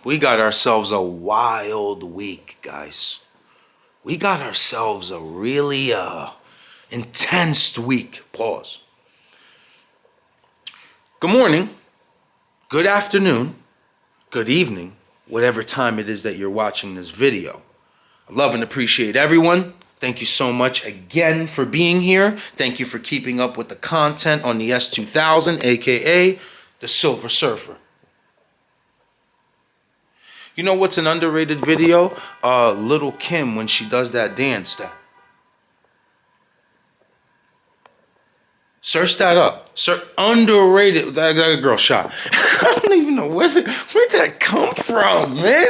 We got ourselves a wild week, guys. We got ourselves a really intense week. Pause. Good morning, good afternoon, good evening, whatever time it is that you're watching this video. I love and appreciate everyone. Thank you so much again for being here. Thank you for keeping up with the content on the S2000, aka the Silver Surfer. You know what's an underrated video? Little Kim when she does that dance. Search that up. Underrated. That girl shot. I don't even know where'd that come from, man.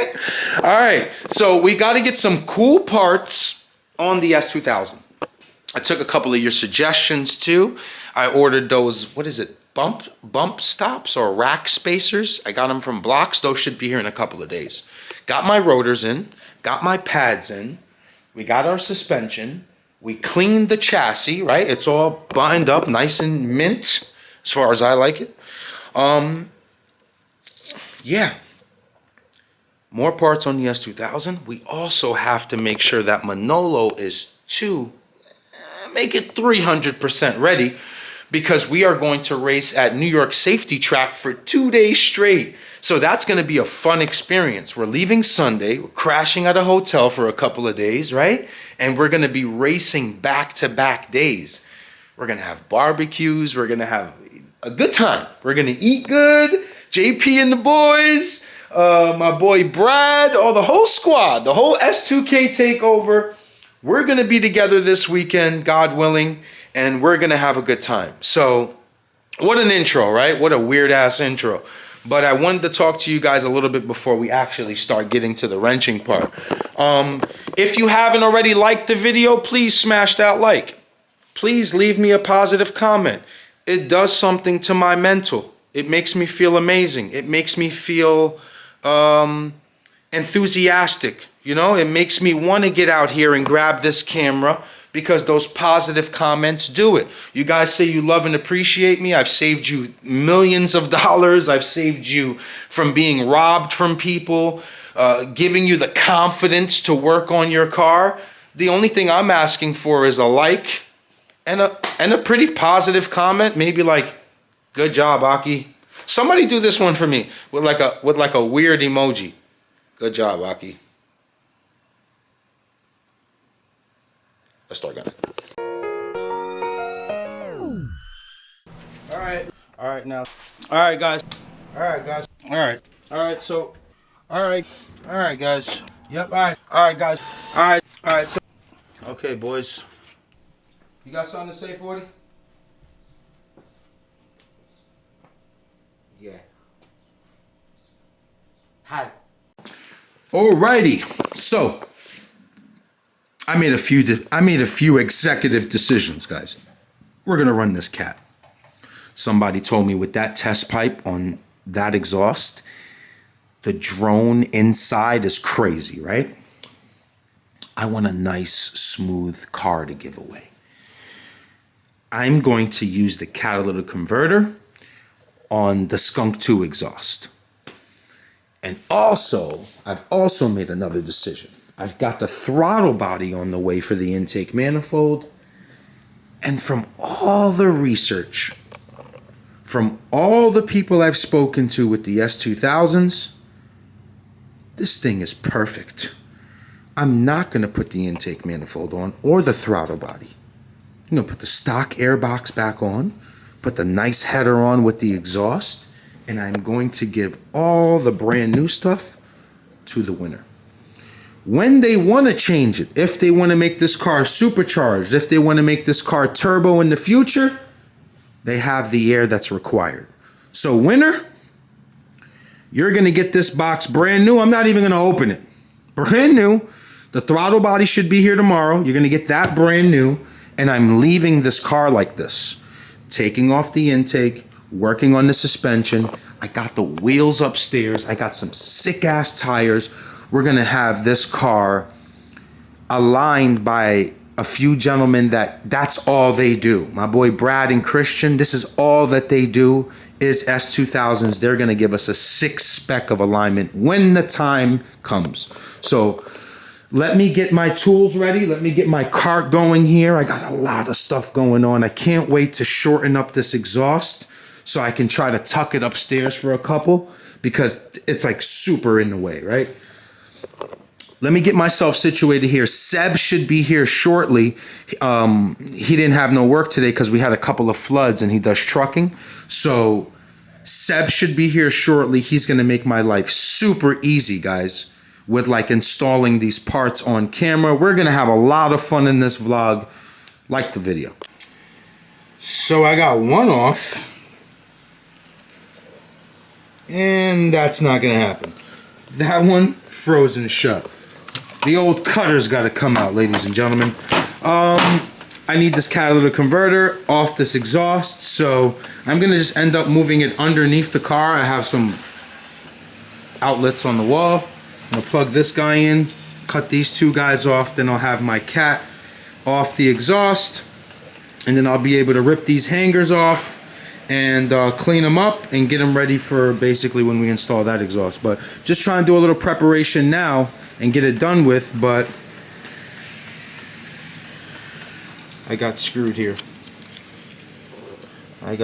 All right, so we got to get some cool parts on the S2000. I took a couple of your suggestions too. I ordered those, what is it? Bump stops or rack spacers. I got them from Blocks. Those should be here in a couple of days. Got my rotors in, got my pads in. We got our suspension. We cleaned the chassis, right? It's all buttoned up, nice and mint, as far as I like it. Yeah. More parts on the S2000. We also have to make sure that Manolo is make it 300% ready, because we are going to race at New York Safety Track for 2 days straight. So that's going to be a fun experience. We're leaving Sunday, we're crashing at a hotel for a couple of days, right? And we're going to be racing back-to-back days. We're going to have barbecues. We're going to have a good time. We're going to eat good. JP and the boys, my boy Brad, the whole squad, the whole S2K takeover. We're going to be together this weekend, God willing, and we're going to have a good time. So what an intro, right? What a weird-ass intro. But I wanted to talk to you guys a little bit before we actually start getting to the wrenching part. If you haven't already liked the video, please smash that like. Please leave me a positive comment. It does something to my mental. It makes me feel amazing. It makes me feel enthusiastic. You know, it makes me want to get out here and grab this camera, because those positive comments do it. You guys say you love and appreciate me. I've saved you millions of dollars. I've saved you from being robbed from people, giving you the confidence to work on your car. The only thing I'm asking for is a like and a pretty positive comment. Maybe like, good job, Aki. Somebody do this one for me with like a weird emoji. Good job, Aki. Let's start gunning. All right, now. All right, guys. All right, guys. All right, so. All right, guys. Yep, all right, guys. All right, so. Okay, boys. You got something to say, 40? Yeah. Hi. Alrighty, so. I made a few executive decisions, guys. We're gonna run this cat. Somebody told me with that test pipe on that exhaust, the drone inside is crazy, right? I want a nice, smooth car to give away. I'm going to use the catalytic converter on the Skunk 2 exhaust. And also, I've also made another decision. I've got the throttle body on the way for the intake manifold. And from all the research, from all the people I've spoken to with the S2000s, this thing is perfect. I'm not going to put the intake manifold on or the throttle body. I'm going to put the stock airbox back on, put the nice header on with the exhaust, and I'm going to give all the brand new stuff to the winner. When they want to change it, if they want to make this car supercharged, if they want to make this car turbo in the future, they have the air that's required. So winner, you're going to get this box brand new. I'm not even going to open it. Brand new. The throttle body should be here tomorrow. You're going to get that brand new. And I'm leaving this car like this. Taking off the intake, working on the suspension. I got the wheels upstairs. I got some sick ass tires. We're going to have this car aligned by a few gentlemen that's all they do. My boy Brad and Christian, this is all that they do. is S2000s. They're going to give us a 6 spec of alignment when the time comes. So let me get my tools ready. Let me get my cart going here. I got a lot of stuff going on. I can't wait to shorten up this exhaust so I can try to tuck it upstairs for a couple, because it's like super in the way, right? Let me get myself situated here. Seb should be here shortly. He didn't have no work today because we had a couple of floods and he does trucking. So Seb should be here shortly. He's going to make my life super easy, guys, with like installing these parts on camera. We're going to have a lot of fun in this vlog. Like the video. So I got one off. And that's not going to happen. That one frozen shut. The old cutter's got to come out, ladies and gentlemen. I need this catalytic converter off this exhaust, so I'm going to just end up moving it underneath the car. I have some outlets on the wall. I'm going to plug this guy in, cut these two guys off, then I'll have my cat off the exhaust, and then I'll be able to rip these hangers off and clean them up and get them ready for basically when we install that exhaust. But just trying to do a little preparation now and get it done with, but I got screwed here. I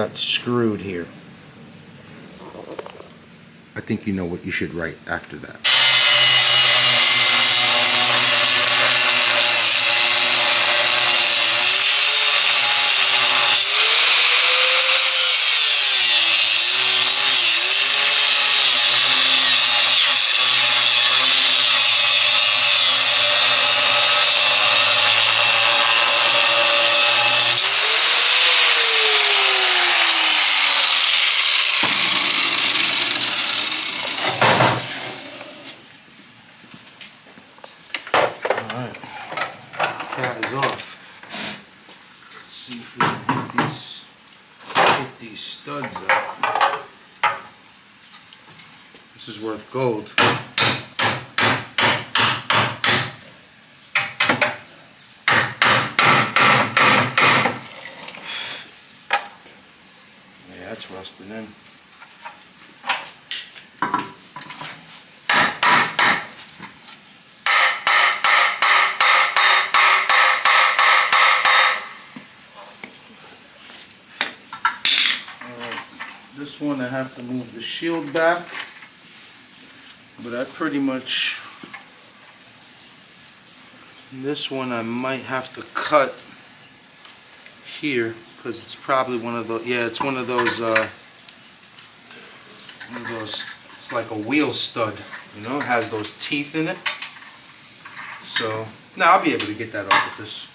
think you know what you should write after that. Cat is off. Let's see if we can get these studs out. This is worth gold. Yeah, that's rusting in. This one I have to move the shield back, but I pretty much, this one I might have to cut here because it's probably one of those, yeah, it's one of those, it's like a wheel stud, you know, it has those teeth in it. So, now I'll be able to get that off with this.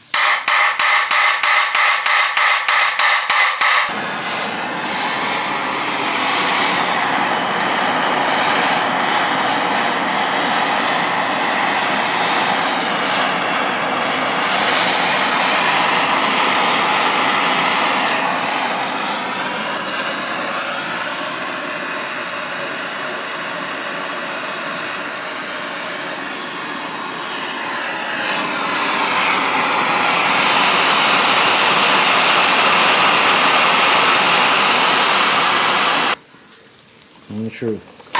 The truth.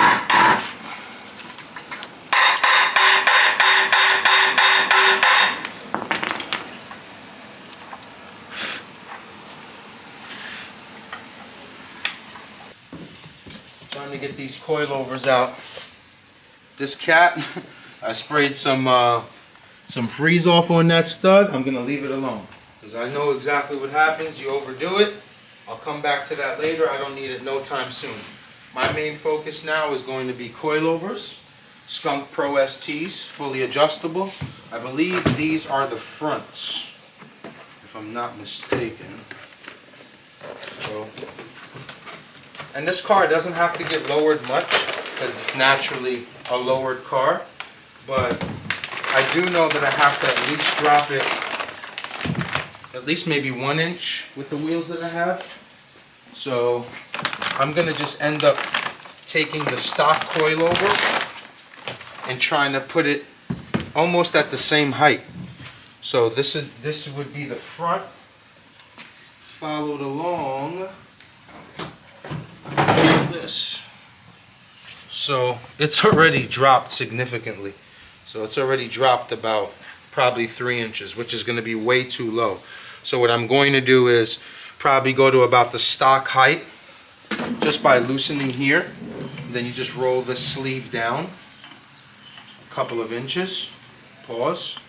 Time to get these coilovers out. This cat, I sprayed some freeze off on that stud. I'm gonna leave it alone because I know exactly what happens. You overdo it. I'll come back to that later. I don't need it no time soon. My main focus now is going to be coilovers, Skunk Pro STs, fully adjustable. I believe these are the fronts, if I'm not mistaken. So, and this car doesn't have to get lowered much because it's naturally a lowered car, but I do know that I have to at least drop it at least maybe 1 inch with the wheels that I have. So I'm going to just end up taking the stock coilover and trying to put it almost at the same height. So this would be the front, followed along this. So it's already dropped significantly. So it's already dropped about probably 3 inches, which is going to be way too low. So what I'm going to do is probably go to about the stock height just by loosening here. Then you just roll the sleeve down a couple of inches. Pause.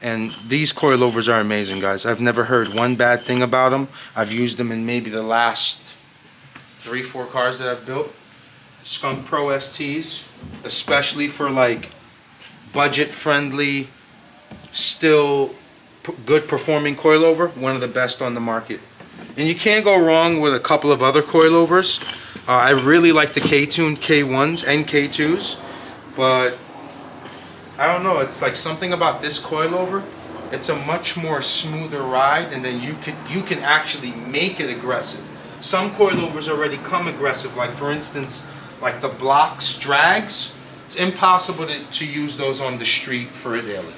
And these coilovers are amazing, guys. I've never heard one bad thing about them. I've used them in maybe the last 3-4 cars that I've built. Skunk Pro STs, especially for like budget friendly, still good performing coilover, one of the best on the market. And you can't go wrong with a couple of other coilovers. I really like the K-Tune K1s and K2s, but I don't know, it's like something about this coilover. It's a much more smoother ride, and then you can actually make it aggressive. Some coilovers already come aggressive, like for instance, like the blocks drags. It's impossible to use those on the street for a daily.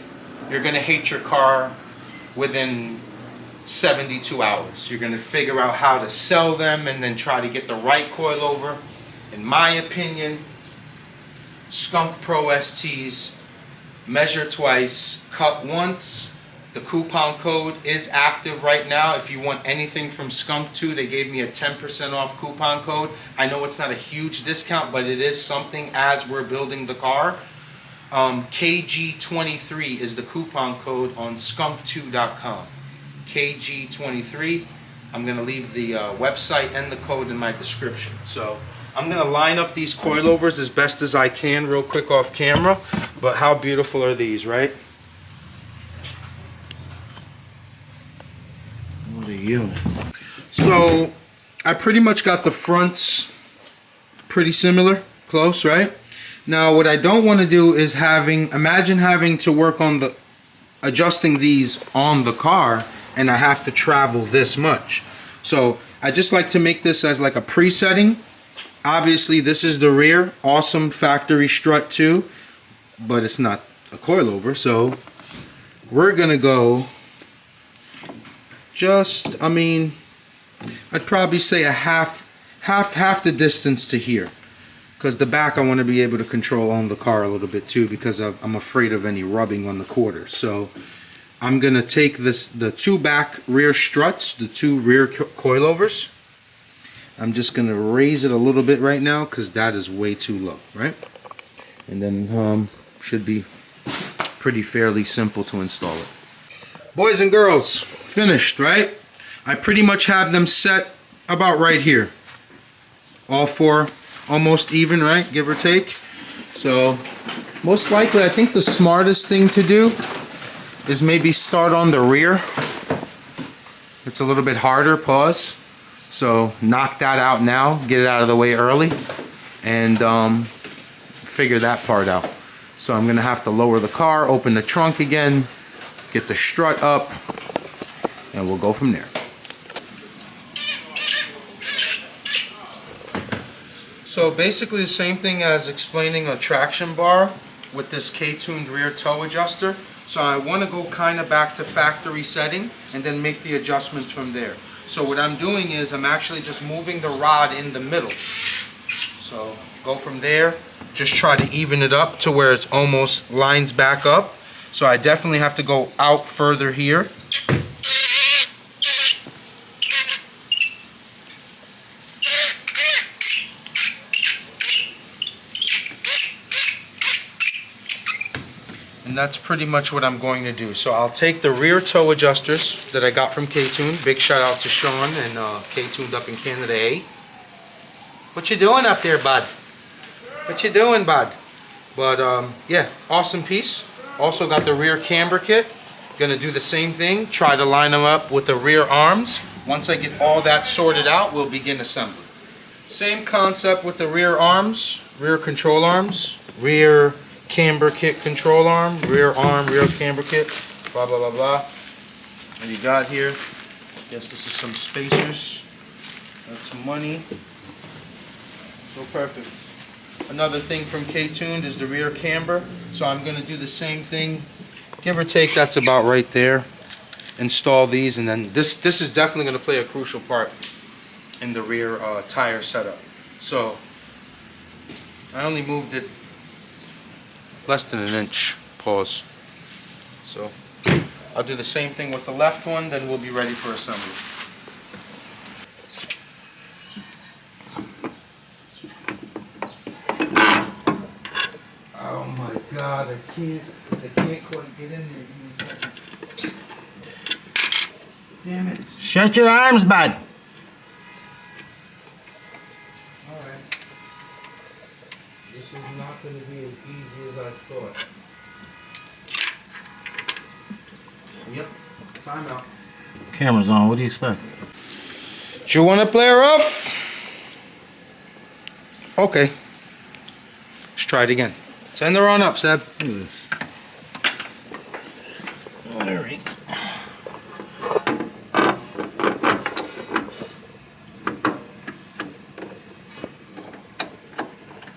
You're gonna hate your car within 72 hours. You're gonna figure out how to sell them and then try to get the right coilover. In my opinion, Skunk Pro STs, measure twice, cut once. The coupon code is active right now. If you want anything from Skunk 2, they gave me a 10% off coupon code. I know it's not a huge discount, but it is something as we're building the car. KG23 is the coupon code on skunk2.com. KG23. I'm going to leave the website and the code in my description. So I'm going to line up these coilovers as best as I can real quick off camera. But how beautiful are these, right? What are you? So I pretty much got the fronts pretty similar, close, right? Now what I don't want to do is imagine having to work on adjusting these on the car, and I have to travel this much. So I just like to make this as like a presetting. Obviously this is the rear, awesome factory strut too, but it's not a coilover, so we're gonna go just, I'd probably say a half the distance to here, because the back I want to be able to control on the car a little bit too, because I'm afraid of any rubbing on the quarters. So I'm gonna take the 2 back rear struts, the 2 rear coilovers. I'm just gonna raise it a little bit right now because that is way too low, right? And then should be pretty fairly simple to install it. Boys and girls, finished, right? I pretty much have them set about right here. All 4 almost even, right? Give or take. So most likely I think the smartest thing to do is maybe start on the rear. It's a little bit harder, pause. So knock that out now, get it out of the way early, and figure that part out. So I'm gonna have to lower the car, open the trunk again, get the strut up, and we'll go from there. So basically the same thing as explaining a traction bar with this K-tuned rear toe adjuster. So I want to go kind of back to factory setting and then make the adjustments from there. So what I'm doing is I'm actually just moving the rod in the middle. So go from there, just try to even it up to where it's almost lines back up. So I definitely have to go out further here. And that's pretty much what I'm going to do. So I'll take the rear toe adjusters that I got from K-Tune. Big shout out to Sean and K-Tuned up in Canada, eh? What you doing up there, bud? What you doing, bud? But yeah, awesome piece. Also got the rear camber kit. Gonna do the same thing. Try to line them up with the rear arms. Once I get all that sorted out, we'll begin assembly. Same concept with the rear arms, rear control arms, rear camber kit control arm, rear camber kit, blah blah blah blah. What you got here? Guess this is some spacers. That's money. So perfect. Another thing from K-Tuned is the rear camber. So I'm going to do the same thing, give or take. That's about right there. Install these, and then this is definitely going to play a crucial part in the rear tire setup. So I only moved it less than an inch. Pause. So I'll do the same thing with the left one, then we'll be ready for assembly. Oh my God, I can't quite get in there. Give me a second. Damn it. Shut your arms, bud. Alright. This is not going to be as easy as I thought. Yep. Timeout. Camera's on. What do you expect? Do you want to play rough? Okay. Let's try it again. Send her on up, Seb. Look at this. Alright.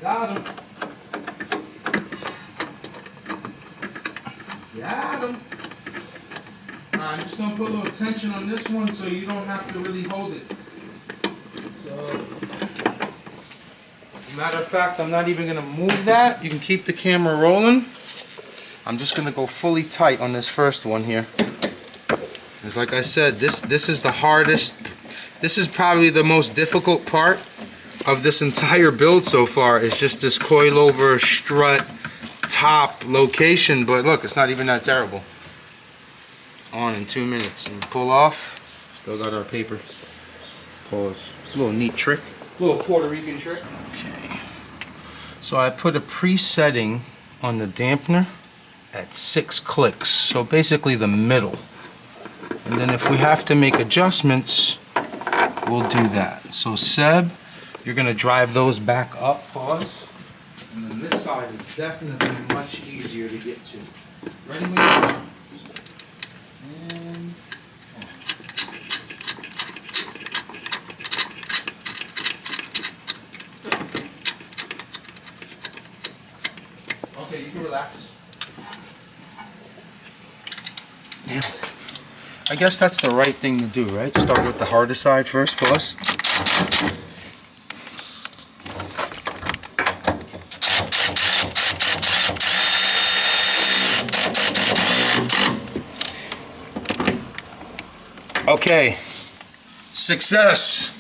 Got him. Got him. I'm just going to put a little tension on this one so you don't have to really hold it. So, as a matter of fact, I'm not even going to move that. You can keep the camera rolling. I'm just going to go fully tight on this first one here. Because like I said, this is the hardest. This is probably the most difficult part of this entire build so far. Is just this coilover strut top location. But look, it's not even that terrible. On in 2 minutes and pull off. Still got our paper. Pause. A little neat trick. A little Puerto Rican trick. Okay. So I put a presetting on the dampener at 6 clicks. So basically the middle. And then if we have to make adjustments, we'll do that. So Seb, you're gonna drive those back up. Pause. And then this side is definitely much easier to get to. Ready when you are. Okay, you can relax. Yeah. I guess that's the right thing to do, right? Start with the harder side first, pause. Okay, success.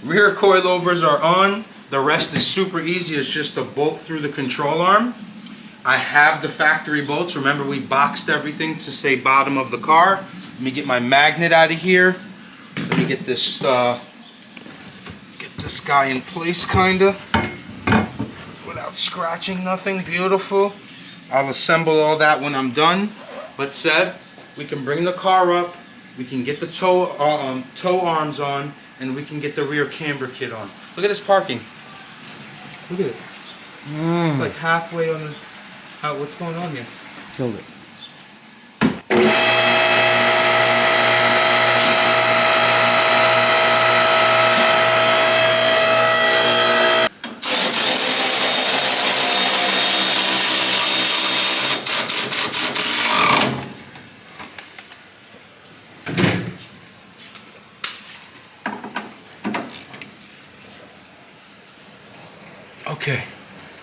Rear coilovers are on. The rest is super easy. It's just a bolt through the control arm. I have the factory bolts. Remember, we boxed everything to say bottom of the car. Let me get my magnet out of here. Let me get this guy in place, kinda, without scratching nothing. Beautiful. I'll assemble all that when I'm done. But Seb, we can bring the car up. We can get the tow arms on, and we can get the rear camber kit on. Look at this parking. Look at it. It's like halfway on the. What's going on here? Killed it. Okay,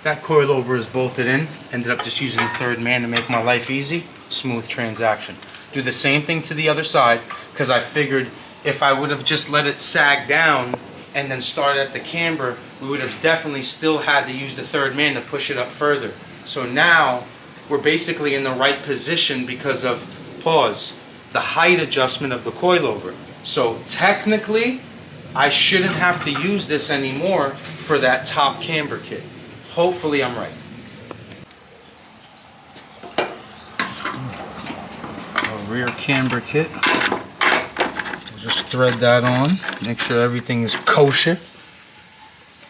that coilover is bolted in. Ended up just using the third man to make my life easy. Smooth transaction. Do the same thing to the other side, because I figured if I would have just let it sag down and then start at the camber, we would have definitely still had to use the third man to push it up further. So now we're basically in the right position because of, pause, the height adjustment of the coilover. So technically, I shouldn't have to use this anymore for that top camber kit. Hopefully I'm right. A rear camber kit. I'll just thread that on. Make sure everything is kosher.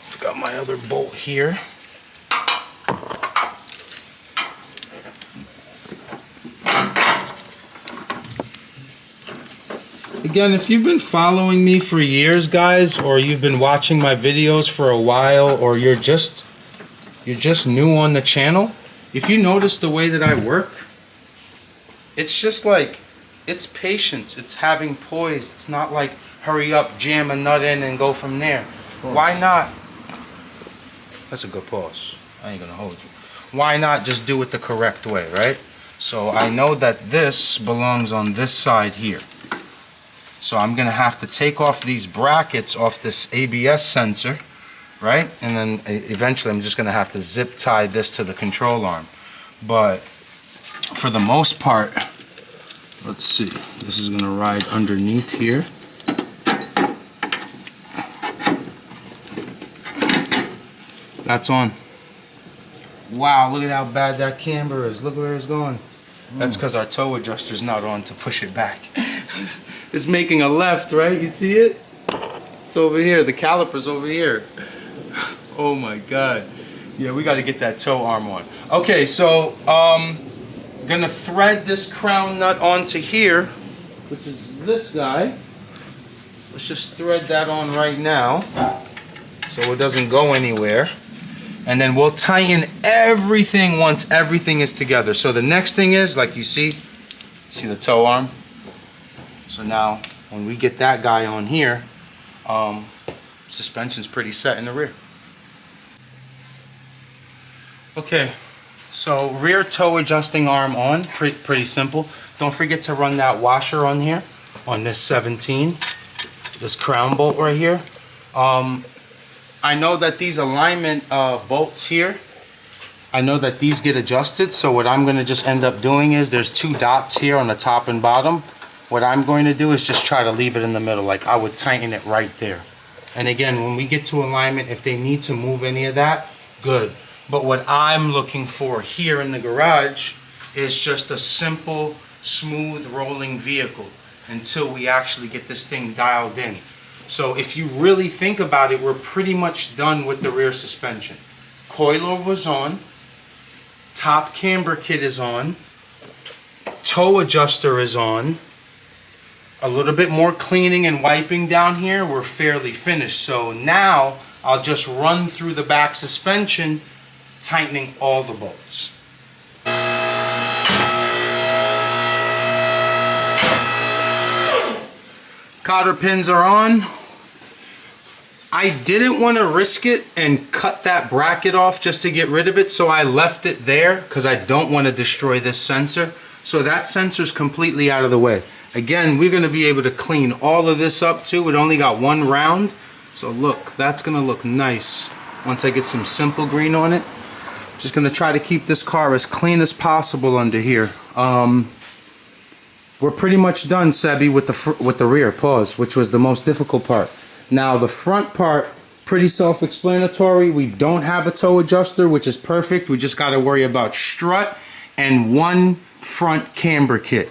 I've got my other bolt here. Again, if you've been following me for years, guys, or you've been watching my videos for a while, or you're just new on the channel, if you notice the way that I work, it's just like, it's patience, it's having poise. It's not like hurry up, jam a nut in and go from there. Why not That's a good pause. I ain't gonna hold you. Why not just do it the correct way, right? So I know that this belongs on this side here. So I'm gonna have to take off these brackets off this ABS sensor, right? And then eventually I'm just gonna have to zip tie this to the control arm. But for the most part, let's see, this is gonna ride underneath here. That's on. Wow, look at how bad that camber is. Look where it's going. That's because our toe adjuster's not on to push it back. It's making a left, right? You see it? It's over here. The caliper's over here. Oh my God. Yeah, we got to get that toe arm on. Okay, so gonna thread this crown nut onto here, which is this guy. Let's just thread that on right now so it doesn't go anywhere. And then we'll tighten everything once everything is together. So the next thing is, like you see the toe arm? So now, when we get that guy on here, suspension's pretty set in the rear. Okay, so rear toe adjusting arm on, pretty simple. Don't forget to run that washer on here, on this 17, this crown bolt right here. I know that these alignment bolts here, I know that these get adjusted, so what I'm going to just end up doing is, there's two dots here on the top and bottom. What I'm going to do is just try to leave it in the middle, like I would tighten it right there. And again, when we get to alignment, if they need to move any of that, good. But what I'm looking for here in the garage is just a simple, smooth rolling vehicle until we actually get this thing dialed in. So if you really think about it, we're pretty much done with the rear suspension. Coilover's on, top camber kit is on, toe adjuster is on, a little bit more cleaning and wiping down here, we're fairly finished. So now I'll just run through the back suspension, tightening all the bolts. Cotter pins are on. I didn't want to risk it and cut that bracket off just to get rid of it, so I left it there because I don't want to destroy this sensor. So that sensor's completely out of the way. Again, we're going to be able to clean all of this up too. It only got one round. So look, that's going to look nice once I get some simple green on it. I'm just going to try to keep this car as clean as possible under here. We're pretty much done, Sebi, with the rear, pause, which was the most difficult part. Now the front part, pretty self-explanatory. We don't have a toe adjuster, which is perfect. We just got to worry about strut and one front camber kit.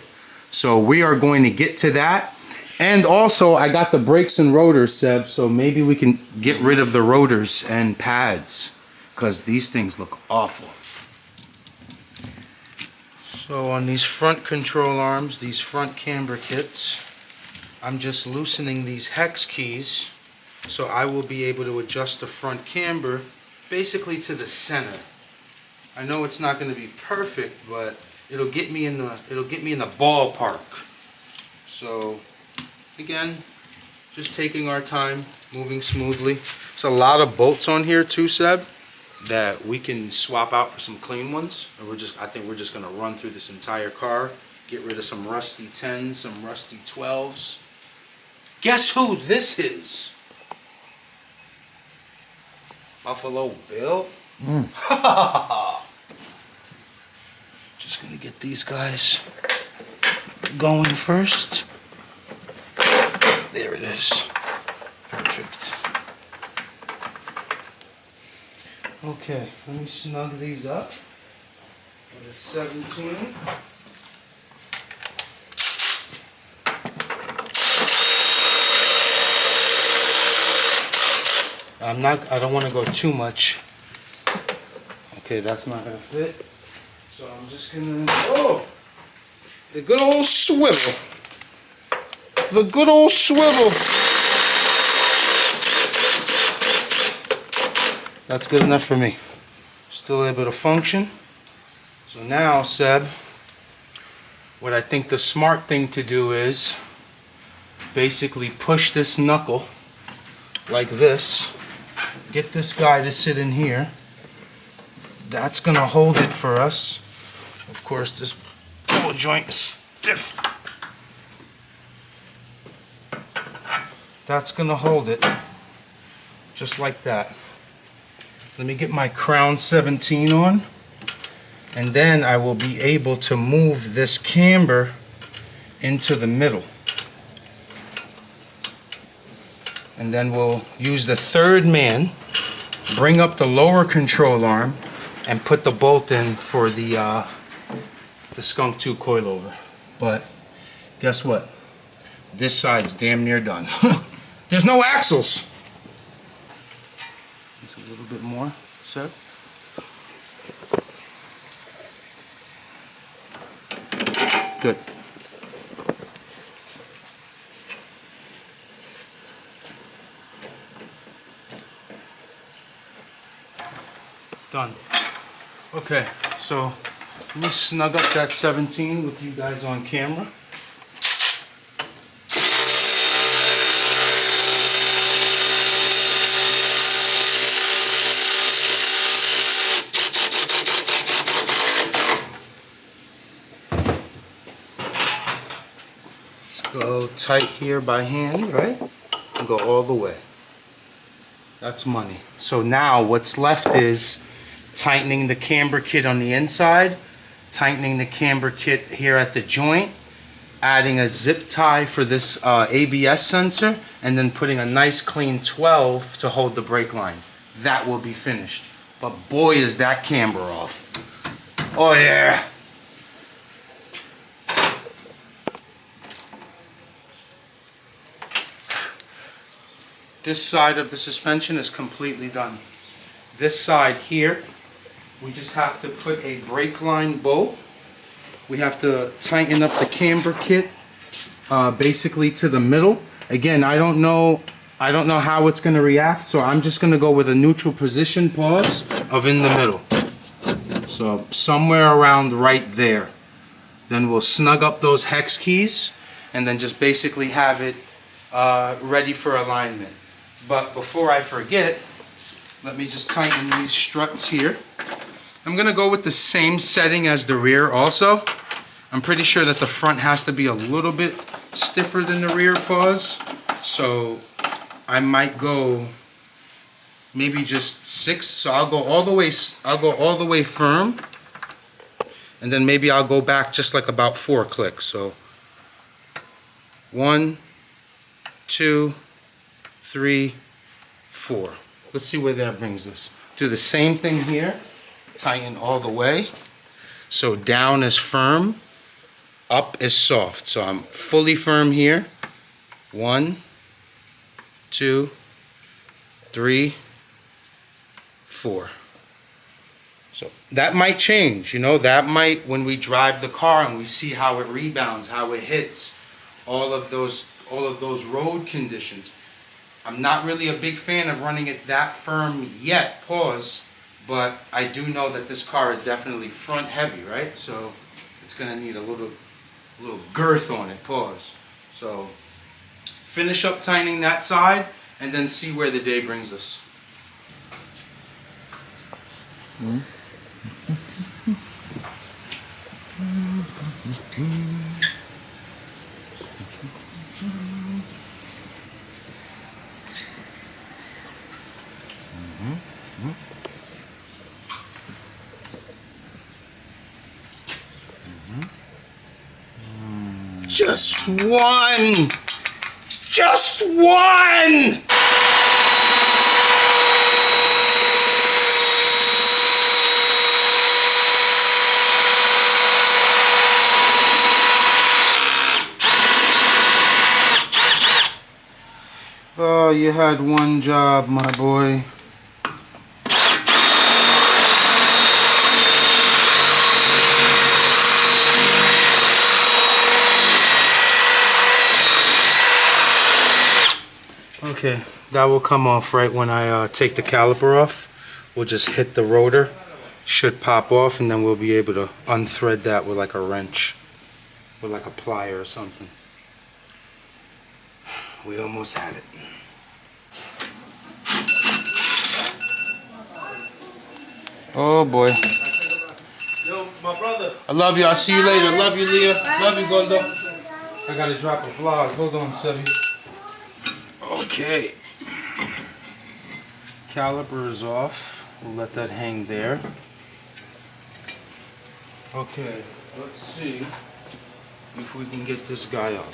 So we are going to get to that. And also, I got the brakes and rotors, Seb, so maybe we can get rid of the rotors and pads, because these things look awful. So on these front control arms, these front camber kits, I'm just loosening these hex keys so I will be able to adjust the front camber basically to the center. I know it's not going to be perfect, but it'll get me in the ballpark. So again, just taking our time, moving smoothly. There's a lot of bolts on here too, Seb, that we can swap out for some clean ones. And I think we're just gonna run through this entire car, get rid of some rusty 10s, some rusty 12s. Guess who this is? Buffalo Bill? Just gonna get these guys going first. There it is. Perfect. Okay, let me snug these up with a 17. I don't want to go too much. Okay, that's not gonna fit. So I'm just gonna, the good old swivel. The good old swivel. That's good enough for me. Still able to function. So now, Seb, what I think the smart thing to do is basically push this knuckle like this get this guy to sit in here. That's gonna hold it for us. Of course, this ball joint is stiff. That's gonna hold it, just like that. Let me get my Crown 17 on, and then I will be able to move this camber into the middle. And then we'll use the third man, bring up the lower control arm, and put the bolt in for the Skunk 2 coilover. But guess what? This side's damn near done. There's no axles. Just a little bit more, sir. Good. Done. Okay, so let me snug up that 17 with you guys on camera. Let's go tight here by hand, right? And go all the way. That's money. So now what's left is tightening the camber kit on the inside, tightening the camber kit here at the joint, adding a zip tie for this ABS sensor, and then putting a nice clean 12 to hold the brake line. That will be finished. But boy, is that camber off. Oh yeah. This side of the suspension is completely done. This side here, we just have to put a brake line bolt. We have to tighten up the camber kit basically to the middle. Again, I don't know how it's going to react, so I'm just going to go with a neutral position pause of in the middle. So somewhere around right there. Then we'll snug up those hex keys and then just basically have it ready for alignment. But before I forget, let me just tighten these struts here. I'm gonna go with the same setting as the rear also. I'm pretty sure that the front has to be a little bit stiffer than the rear pause. So I might go maybe just 6. So I'll go all the way firm. And then maybe I'll go back just like about 4 clicks. So 1, 2, 3, 4. Let's see where that brings us. Do the same thing here. Tighten all the way. So down is firm, up is soft. So I'm fully firm here. 1, 2, 3, 4. So that might change, you know, that might, when we drive the car and we see how it rebounds, how it hits, all of those road conditions. I'm not really a big fan of running it that firm yet, pause, but I do know that this car is definitely front heavy, right? So it's gonna need a little girth on it, pause. So finish up tightening that side and then see where the day brings us. Just one! Just one! Oh, you had one job, my boy. Okay, that will come off right when I take the caliper off. We'll just hit the rotor, should pop off, and then we'll be able to unthread that with like a wrench, with like a plier or something. We almost had it. Oh boy. Yo, my brother. I love you. I'll see you later. Love you, Leah. Love you, Goldo. I gotta drop a vlog. Hold on, Sebby. Okay. Caliper is off. We'll let that hang there. Okay, let's see if we can get this guy up.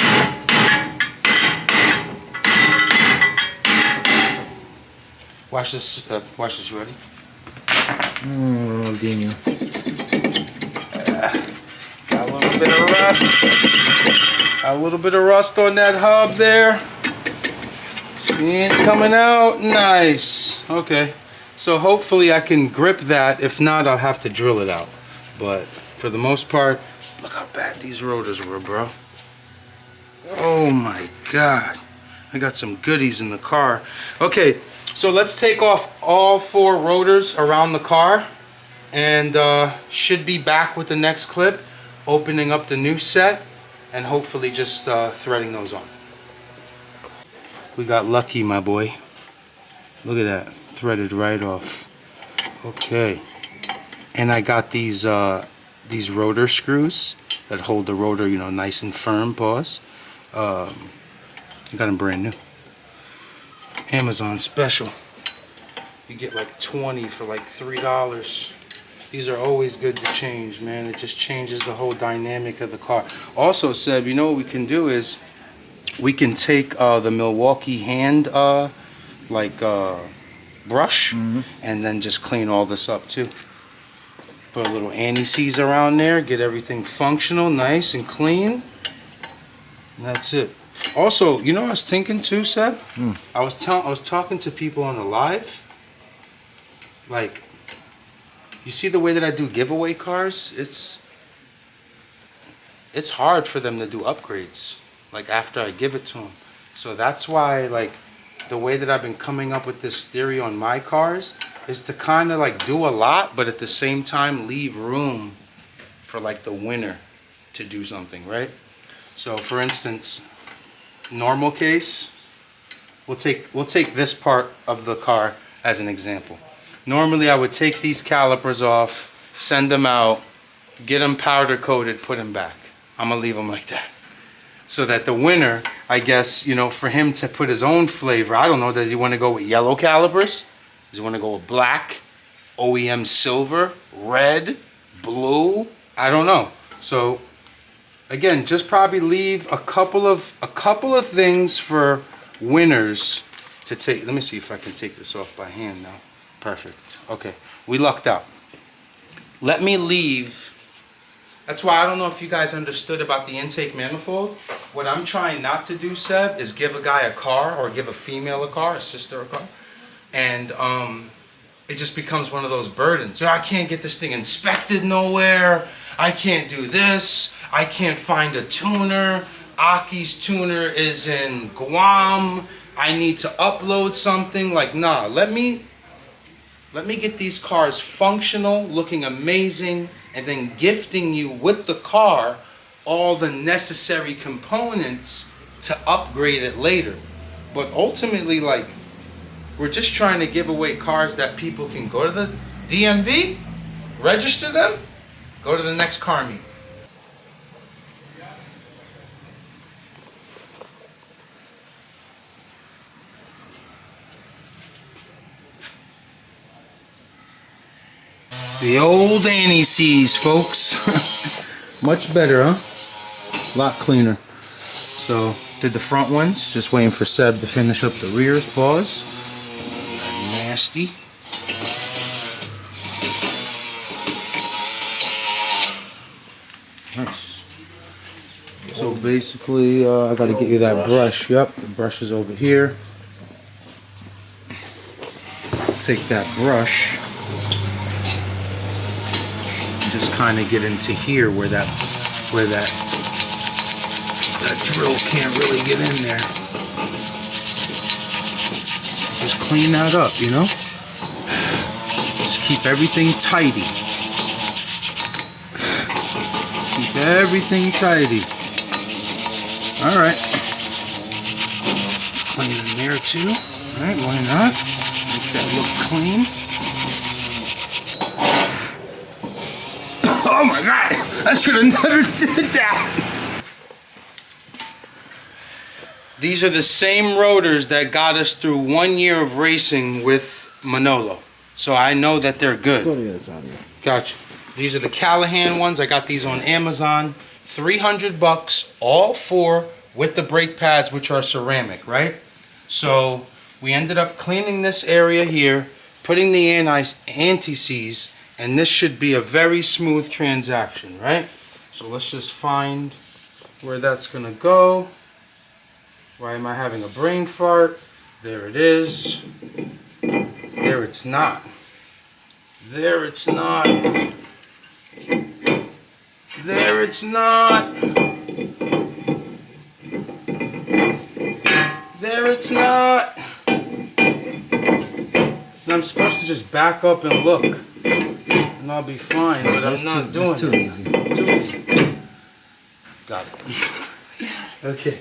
Watch this. Watch this. Ready? Oh, Dino. Got a little bit of rust. A little bit of rust on that hub there. She ain't coming out. Nice. Okay. So hopefully I can grip that. If not, I'll have to drill it out. But for the most part, look how bad these rotors were, bro. Oh my God. I got some goodies in the car. Okay, so let's take off all 4 rotors around the car and should be back with the next clip, opening up the new set and hopefully just threading those on. We got lucky, my boy. Look at that, threaded right off. Okay. And I got these rotor screws that hold the rotor, you know, nice and firm. Pause. I got them brand new. Amazon special. You get like 20 for like $3. These are always good to change, man. It just changes the whole dynamic of the car. Also, Seb, you know what we can do is we can take the Milwaukee hand brush and then just clean all this up too. Put a little anti-seize around there, get everything functional, nice and clean. And that's it. Also, you know what I was thinking too, Seb? I was talking to people on the live. Like, you see the way that I do giveaway cars? It's hard for them to do upgrades, like after I give it to them. So that's why, like, the way that I've been coming up with this theory on my cars is to kind of like do a lot, but at the same time leave room for like the winner to do something, right? So for instance, normal case, we'll take this part of the car as an example. Normally I would take these calipers off, send them out, get them powder coated, put them back. I'm gonna leave them like that. So that the winner, I guess, you know, for him to put his own flavor, I don't know, does he want to go with yellow calipers? Does he want to go with black, OEM silver, red, blue? I don't know. So again, just probably leave a couple of things for winners to take. Let me see if I can take this off by hand now. Perfect. Okay, we lucked out. Let me leave. That's why I don't know if you guys understood about the intake manifold. What I'm trying not to do, Seb, is give a guy a car or give a female a car, a sister a car. And it just becomes one of those burdens. I can't get this thing inspected nowhere. I can't do this. I can't find a tuner. Aki's tuner is in Guam. I need to upload something. Like, nah, let me get these cars functional, looking amazing, and then gifting you with the car all the necessary components to upgrade it later. But ultimately, like, we're just trying to give away cars that people can go to the DMV, register them, go to the next car meet. The old anti-seize, folks. Much better, huh? A lot cleaner. So, did the front ones. Just waiting for Seb to finish up the rears. Pause. Nasty. Nice. So basically, I gotta get you that brush. Yep, the brush is over here. Take that brush. Just kind of get into here where that drill can't really get in there. Just clean that up, you know? Just keep everything tidy. Keep everything tidy. Alright. Clean in there too. Alright, why not? Make that look clean. Oh my God, I should have never did that. These are the same rotors that got us through 1 year of racing with Manolo. So I know that they're good. Go to the other side here. Gotcha. These are the Callahan ones. I got these on Amazon. $300, all four with the brake pads, which are ceramic, right? So we ended up cleaning this area here, putting the anti-seize, and this should be a very smooth transaction, right? So let's just find where that's gonna go. Why am I having a brain fart? There it is. There it's not. There it's not. There it's not. There it's not. And I'm supposed to just back up and look, and I'll be fine, but I'm not doing it. That's too easy. Too easy. Got it. Okay,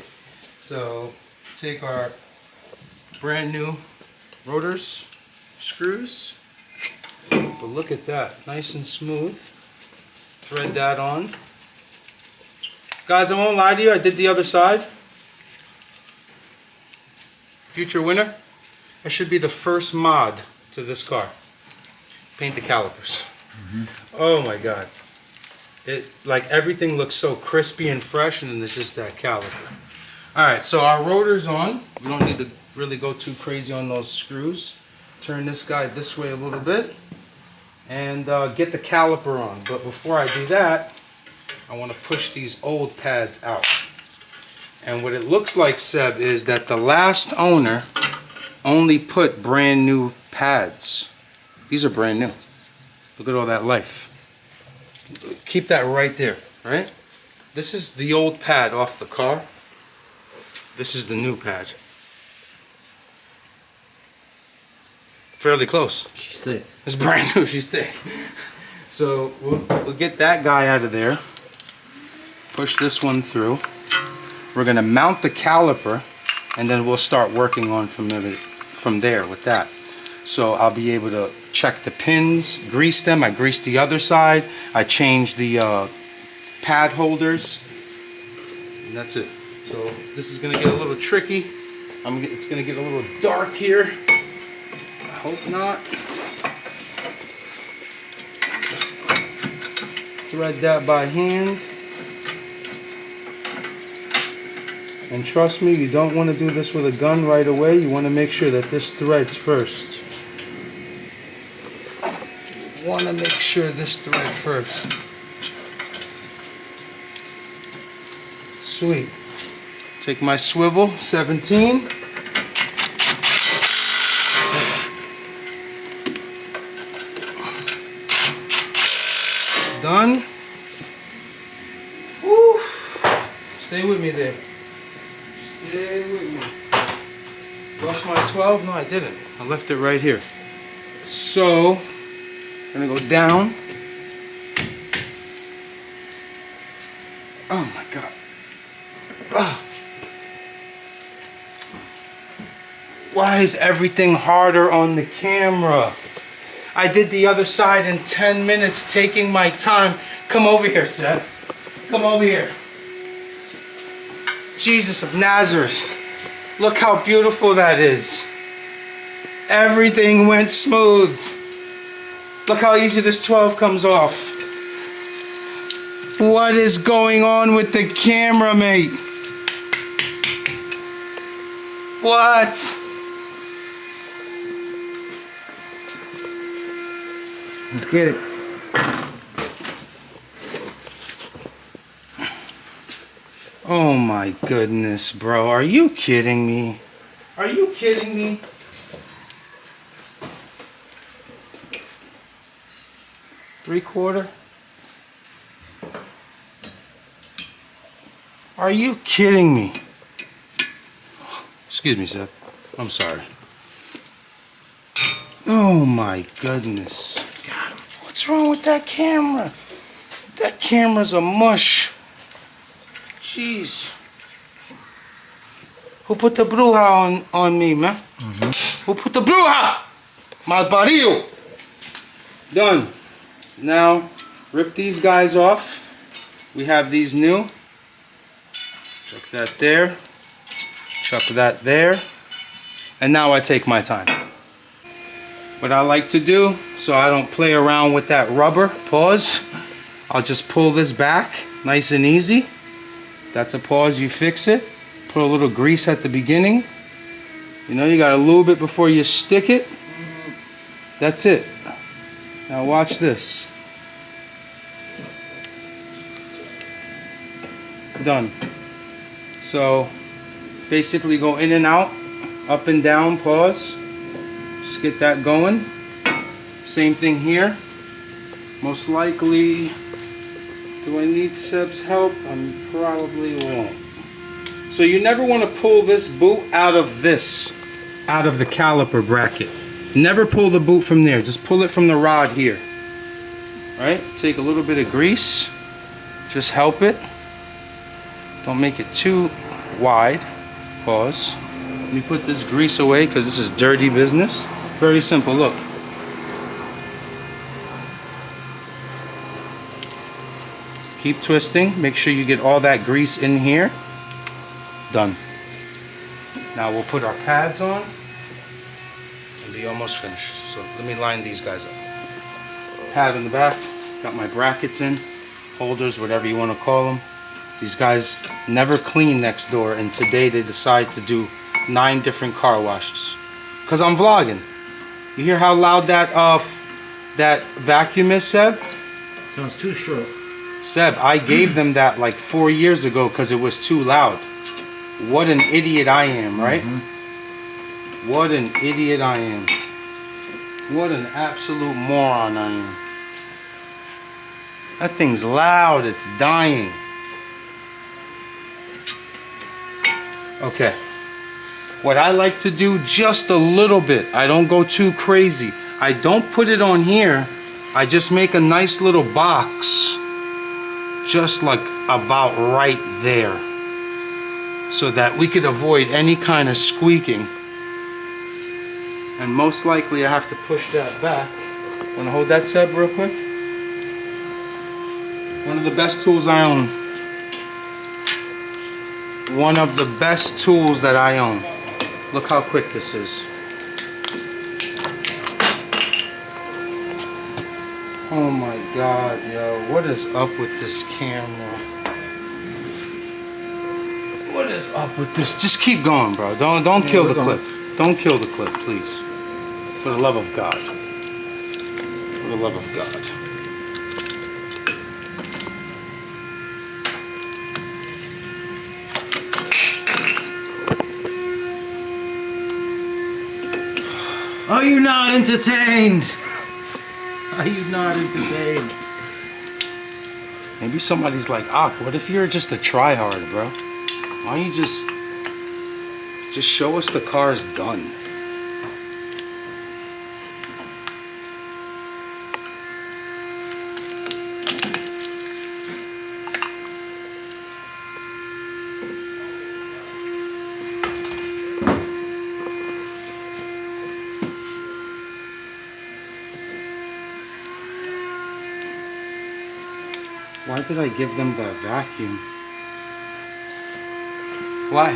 so take our brand new rotors, screws, but look at that, nice and smooth. Thread that on. Guys, I won't lie to you, I did the other side. Future winner, that should be the first mod to this car. Paint the calipers. Oh my God. It, like, everything looks so crispy and fresh, and then there's just that caliper. Alright, so our rotor's on. We don't need to really go too crazy on those screws. Turn this guy this way a little bit, and get the caliper on. But before I do that, I want to push these old pads out. And what it looks like, Seb, is that the last owner only put brand new pads. These are brand new. Look at all that life. Keep that right there, right? This is the old pad off the car. This is the new pad. Fairly close. She's thick. It's brand new, she's thick. So we'll get that guy out of there. Push this one through. We're gonna mount the caliper, and then we'll start working on from there with that. So I'll be able to check the pins, grease them. I greased the other side. I changed the pad holders, and that's it. So this is gonna get a little tricky. It's gonna get a little dark here. I hope not. Just thread that by hand. And trust me, you don't want to do this with a gun right away. You want to make sure that this threads first. You want to make sure this thread first. Sweet. Take my swivel, 17. Done. Woo. Stay with me there. Stay with me. Lost my 12? No, I didn't. I left it right here. So, I'm gonna go down. Oh my God. Ugh. Why is everything harder on the camera? I did the other side in 10 minutes, taking my time. Come over here, Seth. Come over here. Jesus of Nazareth. Look how beautiful that is. Everything went smooth. Look how easy this 12 comes off. What is going on with the camera, mate? What? Let's get it. Oh my goodness, bro. Are you kidding me? Are you kidding me? Three-quarter? Are you kidding me? Excuse me, Seth. I'm sorry. Oh my goodness. God, what's wrong with that camera? That camera's a mush. Jeez. Who put the bruja on me, man? Who put the bruja? Malparido. Done. Now, rip these guys off. We have these new. Chuck that there. Chuck that there. And now I take my time. What I like to do, so I don't play around with that rubber, pause. I'll just pull this back, nice and easy. That's a pause, you fix it. Put a little grease at the beginning. You know, you gotta lube it before you stick it. That's it. Now watch this. Done. So basically go in and out, up and down, pause. Just get that going. Same thing here. Most likely, do I need Seb's help? I probably won't. So you never want to pull this boot out of the caliper bracket. Never pull the boot from there. Just pull it from the rod here. Right? Take a little bit of grease. Just help it. Don't make it too wide. Pause. Let me put this grease away because this is dirty business. Very simple, look. Keep twisting. Make sure you get all that grease in here. Done. Now we'll put our pads on and be almost finished. So let me line these guys up. Pad in the back. Got my brackets in. Holders, whatever you want to call them. These guys never clean next door, and today they decide to do 9 different car washes. Cause I'm vlogging. You hear how loud that vacuum is, Seb? Sounds too stroke. Seb, I gave them that like 4 years ago because it was too loud. What an idiot I am, right? Mm-hmm. What an idiot I am. What an absolute moron I am. That thing's loud, it's dying. Okay. What I like to do just a little bit, I don't go too crazy. I don't put it on here. I just make a nice little box, just like about right there, so that we could avoid any kind of squeaking. And most likely I have to push that back. Wanna hold that, Seb, real quick? One of the best tools I own. One of the best tools that I own. Look how quick this is. Oh my God, yo. What is up with this camera? What is up with this? Just keep going, bro. Don't kill the clip. Don't kill the clip, please. For the love of God. For the love of God. Are you not entertained? Are you not entertained? Maybe somebody's like, what if you're just a tryhard, bro? Why don't you just show us the car's done? Why did I give them that vacuum? Why?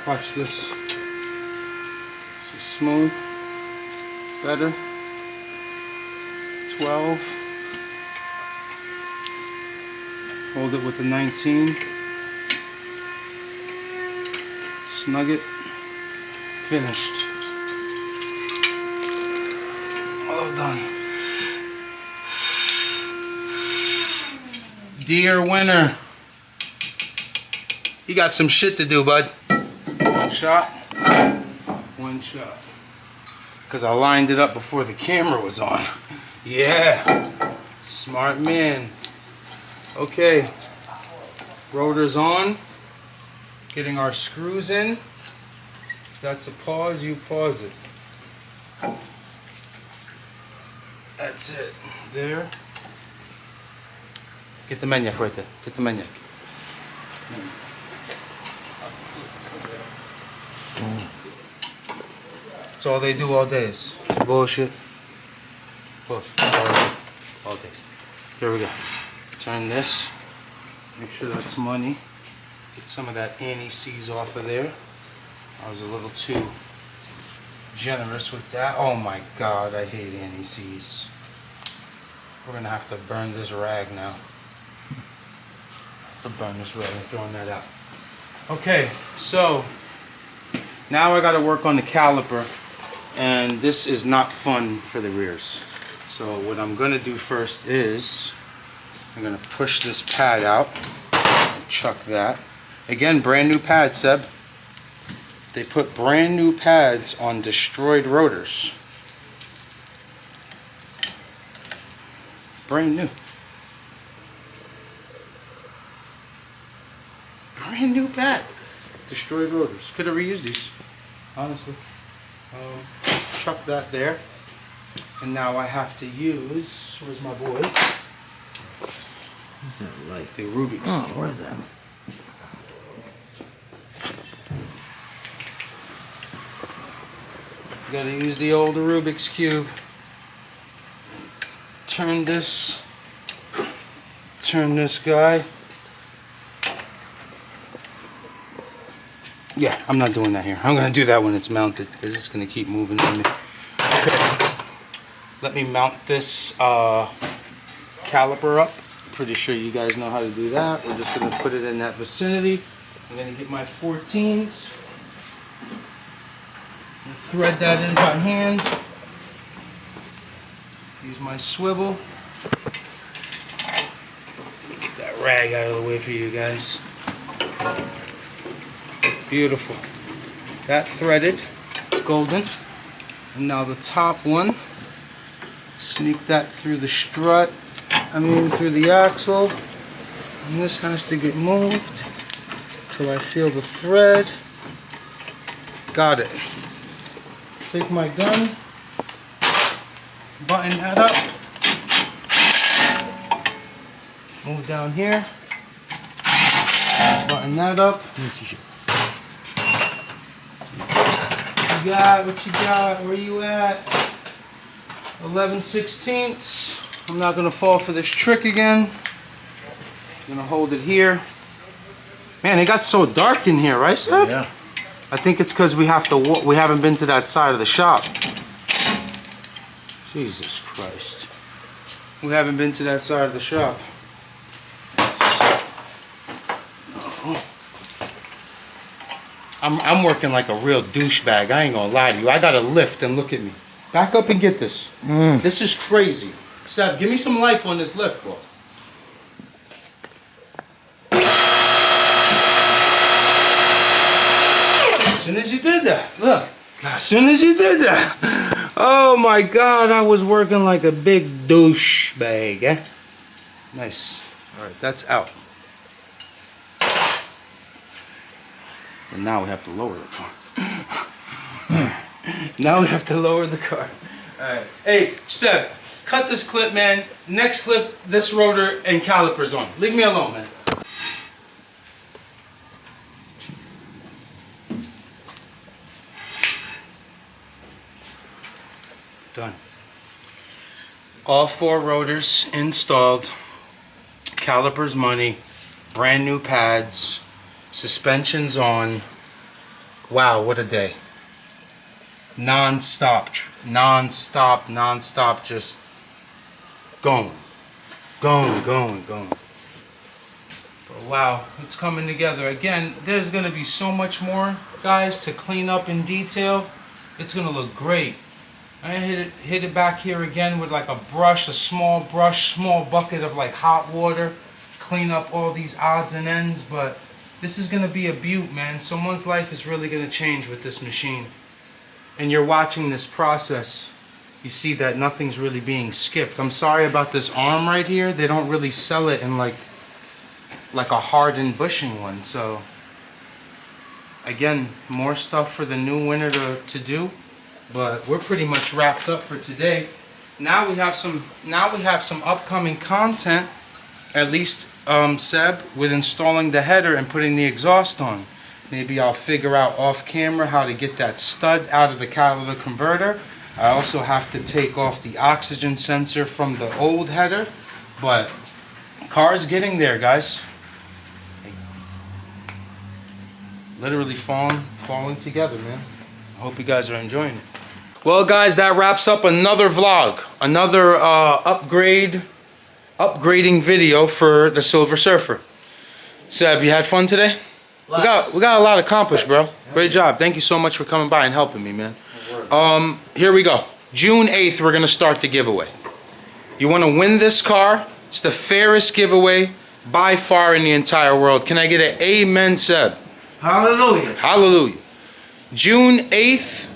Watch this. This is smooth. Better. 12. Hold it with the 19. Snug it. Finished. All done. Dear winner, you got some shit to do, bud. One shot. One shot. Because I lined it up before the camera was on. Yeah. Smart man. Okay. Rotor's on. Getting our screws in. That's a pause, you pause it. That's it. There. Get the maniac right there. Get the maniac. That's all they do all day is bullshit. Bullshit. All day. Here we go. Turn this. Make sure that's money. Get some of that anti-seize off of there. I was a little too generous with that. Oh my God, I hate anti-seize. We're gonna have to burn this rag now. To burn this rag, I'm throwing that out. Okay, so now I gotta work on the caliper, and this is not fun for the rears. So what I'm gonna do first is I'm gonna push this pad out, chuck that. Again, brand new pad, Seb. They put brand new pads on destroyed rotors. Brand new. Brand new pad. Destroyed rotors. Could have reused these, honestly. Chuck that there. And now I have to use, where's my boy? What's that light? The Rubik's. Oh, where's that? You gotta use the old Rubik's Cube. Turn this guy. Yeah, I'm not doing that here. I'm gonna do that when it's mounted because it's gonna keep moving on me. Okay, let me mount this caliper up. Pretty sure you guys know how to do that. We're just gonna put it in that vicinity. I'm gonna get my 14s. Thread that in by hand. Use my swivel. Get that rag out of the way for you guys. Beautiful. That threaded. It's golden. And now the top one. Sneak that through the strut. Through the axle. And this has to get moved till I feel the thread. Got it. Take my gun, button that up, move down here, button that up. What you got? What you got? Where you at? 11/16. I'm not gonna fall for this trick again. I'm gonna hold it here. Man, it got so dark in here, right, Seb? Yeah. I think it's because we haven't been to that side of the shop. Jesus Christ. We haven't been to that side of the shop. I'm working like a real douchebag. I ain't gonna lie to you. I gotta lift and look at me. Back up and get this. This is crazy. Seb, give me some life on this lift, bro. As soon as you did that, look. As soon as you did that. Oh my God, I was working like a big douchebag. Eh? Nice. All right, that's out. And now we have to lower the car. Now we have to lower the car. All right. Hey, Seb, cut this clip, man. Next clip, this rotor and calipers on. Leave me alone, man. Done. All 4 rotors installed. Calipers money. Brand new pads. Suspensions on. Wow, what a day. Non-stop, just going. But wow, it's coming together. Again, there's gonna be so much more, guys, to clean up in detail. It's gonna look great. I hit it back here again with like a brush, small bucket of like hot water. Clean up all these odds and ends, but this is gonna be a beaut, man. Someone's life is really gonna change with this machine. And you're watching this process. You see that nothing's really being skipped. I'm sorry about this arm right here. They don't really sell it in like a hardened bushing one. So again, more stuff for the new winter to do. But we're pretty much wrapped up for today. Now we have some upcoming content, at least Seb, with installing the header and putting the exhaust on. Maybe I'll figure out off camera how to get that stud out of the catalytic converter. I also have to take off the oxygen sensor from the old header But car's getting there, guys. Literally falling together, man. I hope you guys are enjoying it. Well, guys, that wraps up another vlog, another upgrading video for the Silver Surfer. Seb, you had fun today? We got a lot accomplished, bro. Great job. Thank you so much for coming by and helping me, man. Here we go. June 8th, we're gonna start the giveaway. You want to win this car? It's the fairest giveaway by far in the entire world. Can I get an amen, Seb? Hallelujah. Hallelujah. June 8th,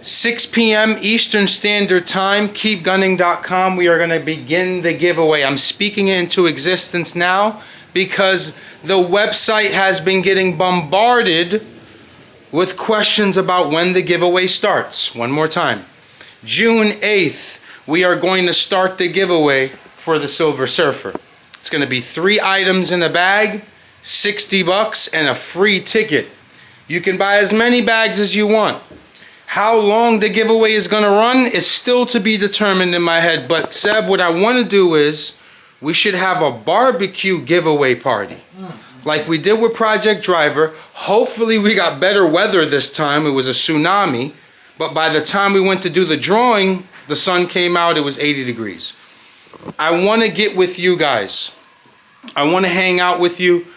6 p.m. Eastern Standard Time, keepgunning.com. We are going to begin the giveaway. I'm speaking it into existence now because the website has been getting bombarded with questions about when the giveaway starts. One more time. June 8th, we are going to start the giveaway for the Silver Surfer. It's going to be 3 items in a bag, $60, and a free ticket. You can buy as many bags as you want. How long the giveaway is going to run is still to be determined in my head. But Seb, what I want to do is we should have a barbecue giveaway party. Like we did with Project Driver. Hopefully we got better weather this time. It was a tsunami. But by the time we went to do the drawing, the sun came out. It was 80 degrees. I want to get with you guys. I want to hang out with you.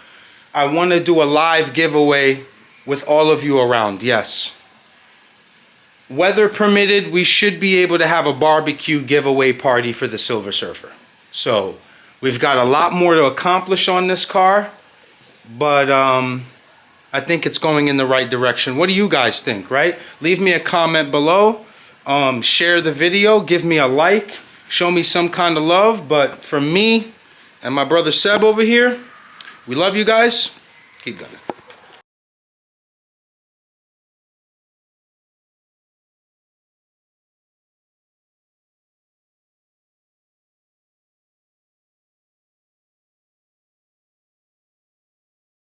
I want to do a live giveaway with all of you around. Yes. Weather permitted, we should be able to have a barbecue giveaway party for the Silver Surfer. So we've got a lot more to accomplish on this car, but I think it's going in the right direction. What do you guys think, right? Leave me a comment below. Share the video. Give me a like. Show me some kind of love. But for me and my brother Seb over here, we love you guys. Keep gunning.